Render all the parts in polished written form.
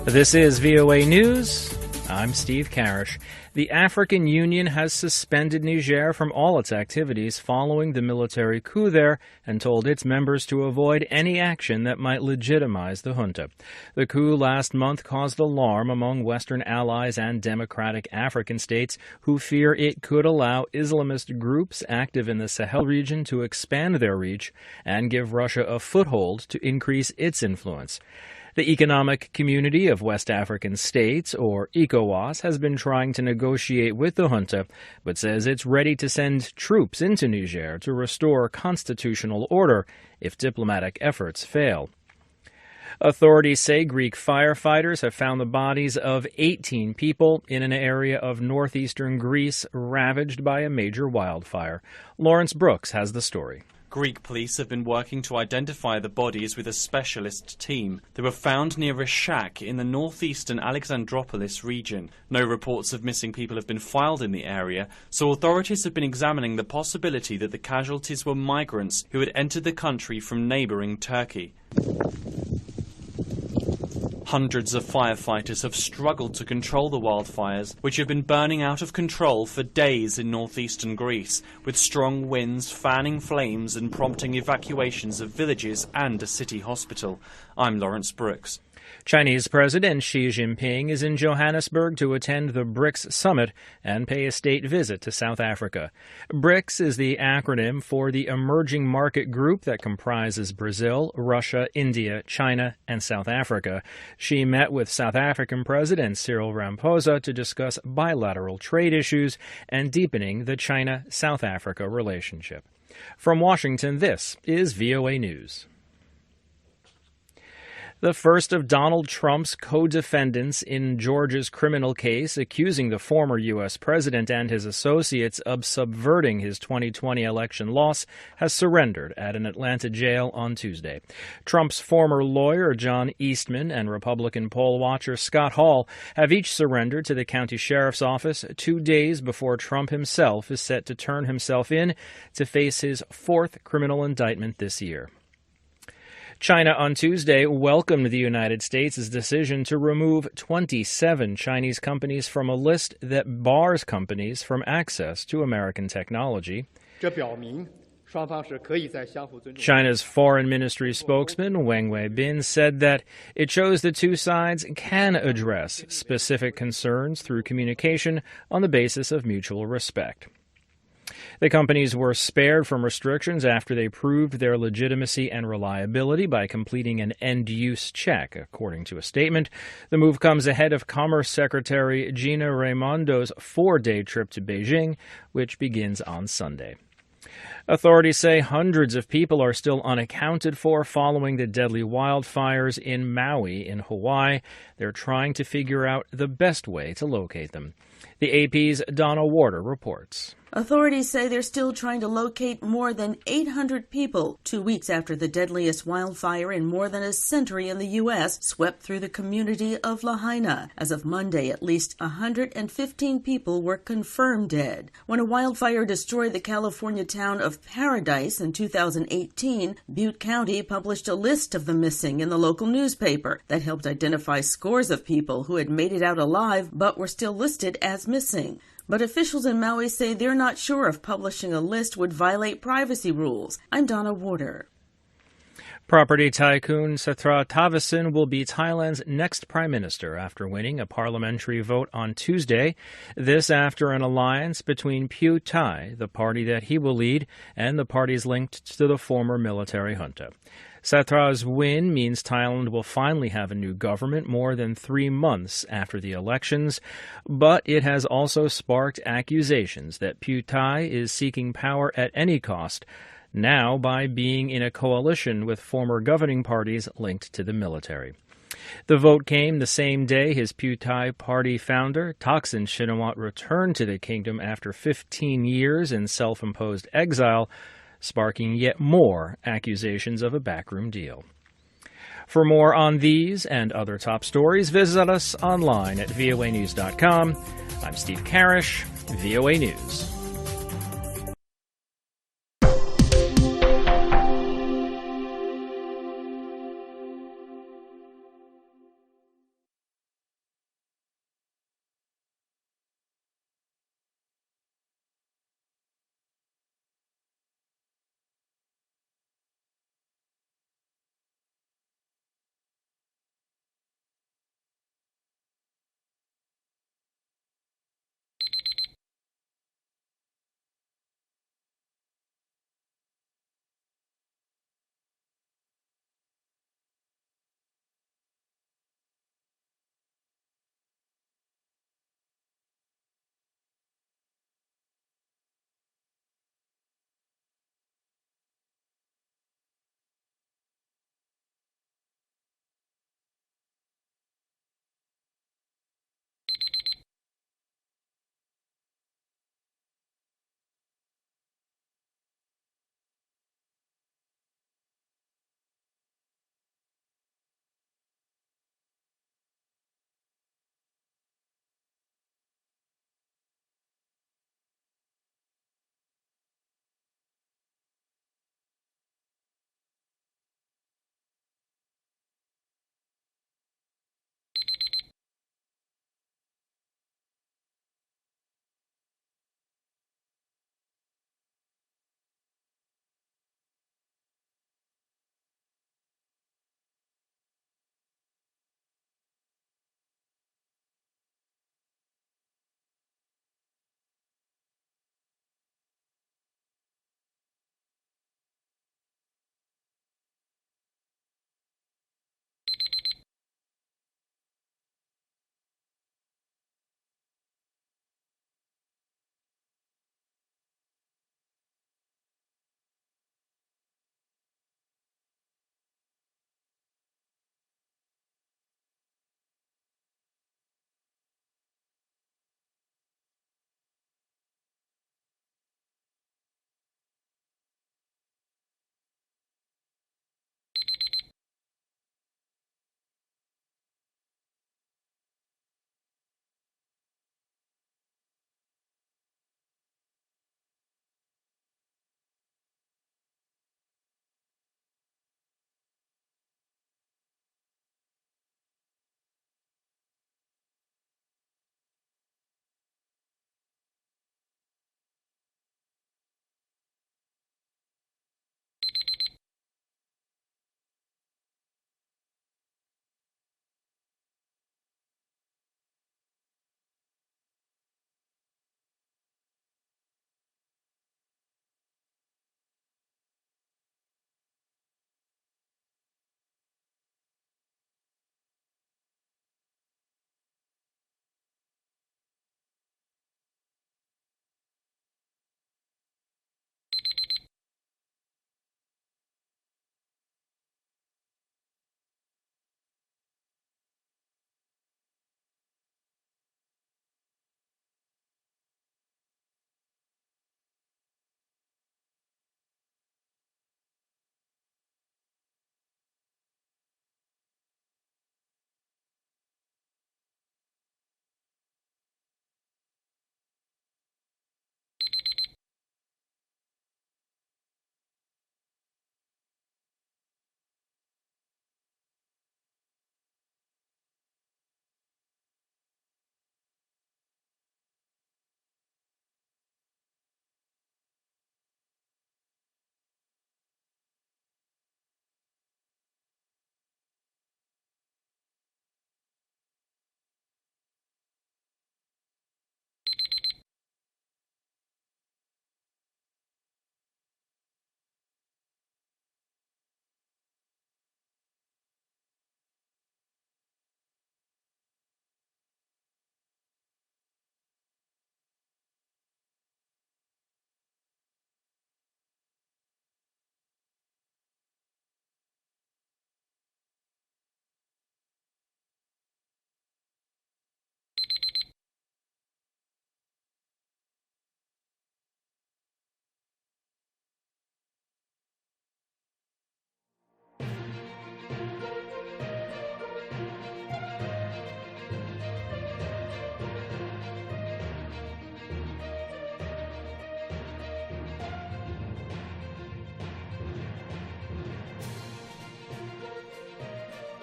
This is VOA News. I'm Steve Karish. The African Union has suspended Niger from all its activities following the military coup there and told its members to avoid any action that might legitimize the junta. The coup last month caused alarm among Western allies and democratic African states who fear it could allow Islamist groups active in the Sahel region to expand their reach and give Russia a foothold to increase its influence. The Economic Community of West African States, or ECOWAS, has been trying to negotiate with the junta, but says it's ready to send troops into Niger to restore constitutional order if diplomatic efforts fail. Authorities say Greek firefighters have found the bodies of 18 people in an area of northeastern Greece ravaged by a major wildfire. Lawrence Brooks has the story. Greek police have been working to identify the bodies with a specialist team. They were found near a shack in the northeastern Alexandroupolis region. No reports of missing people have been filed in the area, so authorities have been examining the possibility that the casualties were migrants who had entered the country from neighbouring Turkey. Hundreds of firefighters have struggled to control the wildfires, which have been burning out of control for days in northeastern Greece, with strong winds fanning flames and prompting evacuations of villages and a city hospital. I'm Lawrence Brooks. Chinese President Xi Jinping is in Johannesburg to attend the BRICS summit and pay a state visit to South Africa. BRICS is the acronym for the emerging market group that comprises Brazil, Russia, India, China, and South Africa. Xi met with South African President Cyril Ramaphosa to discuss bilateral trade issues and deepening the China-South Africa relationship. From Washington, this is VOA News. The first of Donald Trump's co-defendants in Georgia's criminal case accusing the former U.S. president and his associates of subverting his 2020 election loss has surrendered at an Atlanta jail on Tuesday. Trump's former lawyer, John Eastman, and Republican poll watcher Scott Hall have each surrendered to the county sheriff's office 2 days before Trump himself is set to turn himself in to face his fourth criminal indictment this year. China on Tuesday welcomed the United States' decision to remove 27 Chinese companies from a list that bars companies from access to American technology. China's foreign ministry spokesman Wang Weibin said that it shows the two sides can address specific concerns through communication on the basis of mutual respect. The companies were spared from restrictions after they proved their legitimacy and reliability by completing an end-use check, according to a statement. The move comes ahead of Commerce Secretary Gina Raimondo's 4-day trip to Beijing, which begins on Sunday. Authorities say hundreds of people are still unaccounted for following the deadly wildfires in Maui in Hawaii. They're trying to figure out the best way to locate them. The AP's Donna Warder reports. Authorities say they're still trying to locate more than 800 people 2 weeks after the deadliest wildfire in more than a century in the U.S. swept through the community of Lahaina. As of Monday, at least 115 people were confirmed dead. When a wildfire destroyed the California town of Paradise in 2018, Butte County published a list of the missing in the local newspaper that helped identify scores of people who had made it out alive but were still listed as missing. But officials in Maui say they're not sure if publishing a list would violate privacy rules. I'm Donna Warder. Property tycoon Sethra Thavisin will be Thailand's next prime minister after winning a parliamentary vote on Tuesday. This after an alliance between Pheu Thai, the party that he will lead, and the parties linked to the former military junta. Sethra's win means Thailand will finally have a new government more than 3 months after the elections, but it has also sparked accusations that Pheu Thai is seeking power at any cost, now by being in a coalition with former governing parties linked to the military. The vote came the same day his Pheu Thai party founder, Thaksin Shinawatra, returned to the kingdom after 15 years in self-imposed exile, sparking yet more accusations of a backroom deal. For more on these and other top stories, visit us online at voanews.com. I'm Steve Karish, VOA News.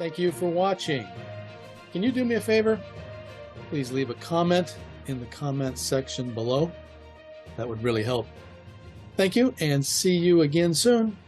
Thank you for watching. Can you do me a favor? Please leave a comment in the comments section below. That would really help. Thank you, and see you again soon.